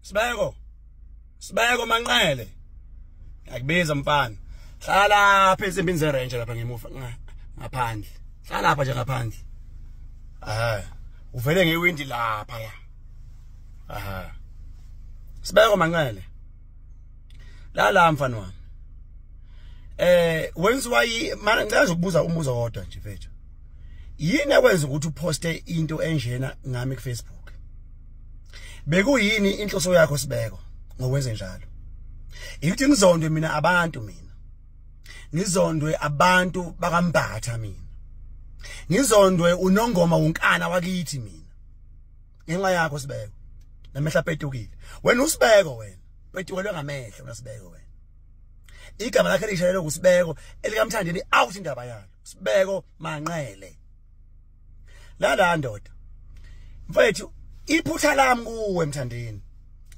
Sibeko Manqele. Akubiza mfana. Hlala phansi empini zerange lapha ngemuva ngaphandle. Hlala lapha nje ngaphandle. Uvele ngewindi lapha ya. Sibeko Manqele. La mfana wami. Wenziwa mana ngicela ukubuza umbuzo wodwa nje mfethu. Yini ekwenza ukuthi uposte into enjena ngami ku Facebook? Bekuyini inhloso yakho Sibeko ngokwenze njalo? Ithi ngizondwe mina abantu mina. Ngizondwe abantu bakambatha mina. Ngizondwe unongoma unkana wakithi mina. Ngenxa yakho Sibeko. Namehla petukile. Wena uSibeko wena. Petukelwe ngamehlo wena Sibeko wena. Igama lakhe lishalelo kuSibeko elikamthandeni out indaba yalo. Sibeko Manqele. La ndoda. Mfethu iphutha lami kuwe emthandeni.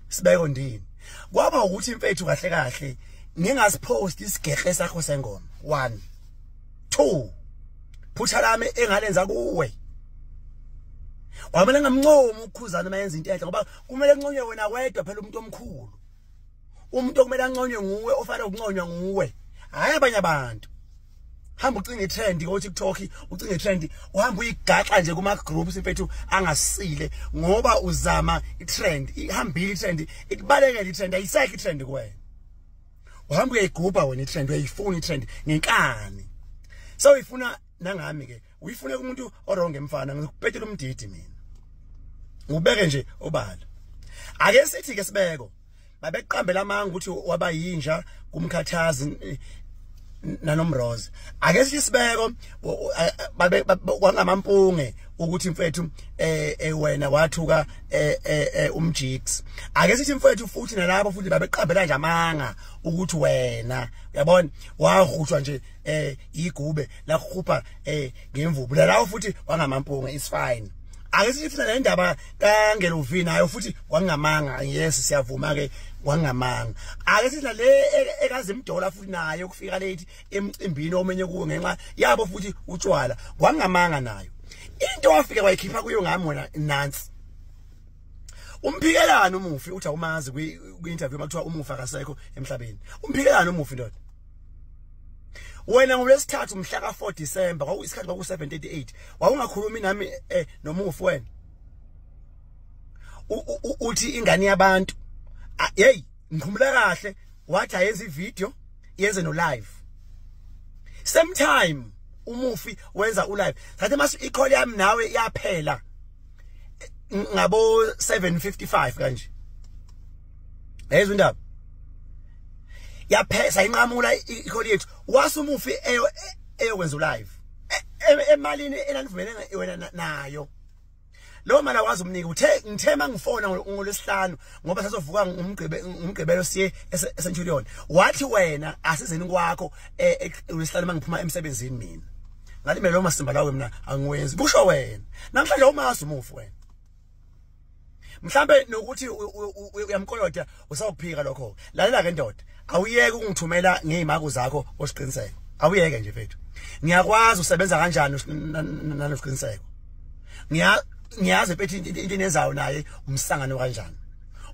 Sibeko ndini. Kwaba ukuthi mfethu kahle ngingasipost isigehle sakho sengoma. 1 2 phutha lami engalenza kuwe. Wamele ngamncomo ukukhuzana mayenza into enhle ngoba kumele kunconywe wena wedwa phela umuntu omkhulu. Umuntu okumele anconywe nguwe ofanele ukunconywa nguwe. Hayi abanye abantu. Hamba ucinga itrend ko TikTok, ucinga itrend, uhamba uyigaxa nje kuma groups mfethu angasile ngoba uzama itrend, ihambile itrend, ikubalekela itrend ayisekho itrend kuwena. Uhamba uyayigubha wena itrend, uyayifuna itrend ngenkani. So uyifuna nangami ke, uyifuna kumuntu oronge mfana, ngikuphetela umdidi mina. Ubeke nje obala. Ake sithi ke Sibeko, babeqambela amanga ukuthi waba yinja kumkhathazi nanomroza. Ake sithi Sibeko kwangamampunge ukuthi mfethu wena wathuka umjigs. Ake sithi mfethu futhi nalabo futhi babeqambela nje amanga ukuthi wena uyabona wahushwa nje igube la khupha ngemvubu lawo futhi wangamampunge is fine. Ake sithi le ndaba kaNgelovi nayo futhi kwangamanga. Yes siyavuma ke kwangamanga. Ake sithi le ekazimdola futhi nayo kufika late emcimbini omenye kuwe ngenxa yabo futhi utshwala kwangamanga nayo. Into wafika wayikhipha kuyo ngami wena nansi. Umphikelana umufi uthi awumazi kwi-interview makuthiwa umufi akasekho emhlabeni. Umphikelana umufi ndoda. Wena ngolwesithathu mhla ka 4 December kwakuyisikhathi kwaku 738 wawungakhulumi nami nomufi wena. Uthi ingane yabantu. Hey, ngikhumbula kahle wathi ayenza ivideo yenze no live. Same time umufi wenza u live. Sathi mase icall yami nawe yaphela ngabo 7:55 kanje. Yezwe indaba. Yaphesa inqamula icall yethu wasumufi eyokwenza live emalini enanivumele wena nayo lo mala wazi umnika uthe ngithema ngifona ngolesihlanu ngoba sazovuka umgqibelo siye eCenturion wathi wena asizeni kwakho ngolesihlanu mangiphuma emsebenzini mina ngathi mina lo masimba lawe mina angiwenzi kusho wena namhlanje umazi umufi wena mhlambe nokuthi uyamkoloda usawuphika lokho lalela ke ndoda awuyeke ukungithumela ngezimako zakho osiqiniseko awuyeke nje mfethu ngiyakwazi usebenza kanjani nalosiqiniseko ngiyazi mfethu into enezayo naye umsangano kanjani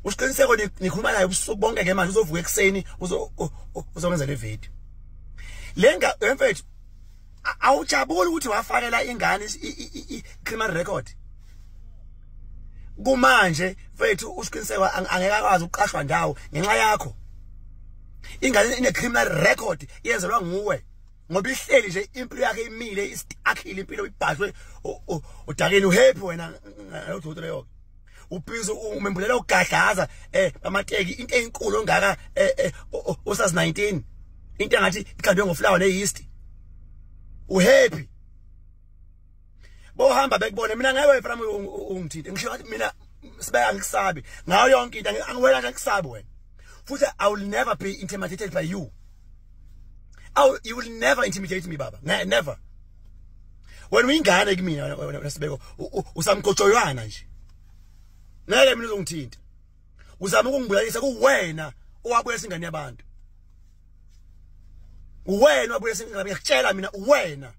usiqiniseko nikhuluma naye ubusuku bonke ke manje uzovuka ekseni uzokwenza le video lenga mfethu awujabuli ukuthi wafakela ingane i-criminal record kumanje mfethu usiqiniseko angeke akwazi ukuqashwa ndawo ngenxa yakho. Ingane ine criminal record yenzelwa nguwe ngoba ihleli nje impilo yakhe imile akhile impilo ibhashwe udakeni uhappy wena udokotela yonke ubhizo umembulela ugadlaza amateki into enkulu ongaka usazi 19 into engathi ikhandwe ngoflower neyeast uhappy bohamba bekubone mina ngeke from ungithinte ngisho ngathi mina sibeka ngikusabi ngayo yonke into angiwela nje ngikusabi wena futhi I will never be intimidated by you. You will never intimidate me baba. Never. When we ingane kimi wena Sibeko usamgojoywana nje. Ngeke mina uzongithinta. Uzama ukungibulalisa kuwena owabuyisa ingane yabantu. Uwena wabuyisa ingane yakutshela mina uwena.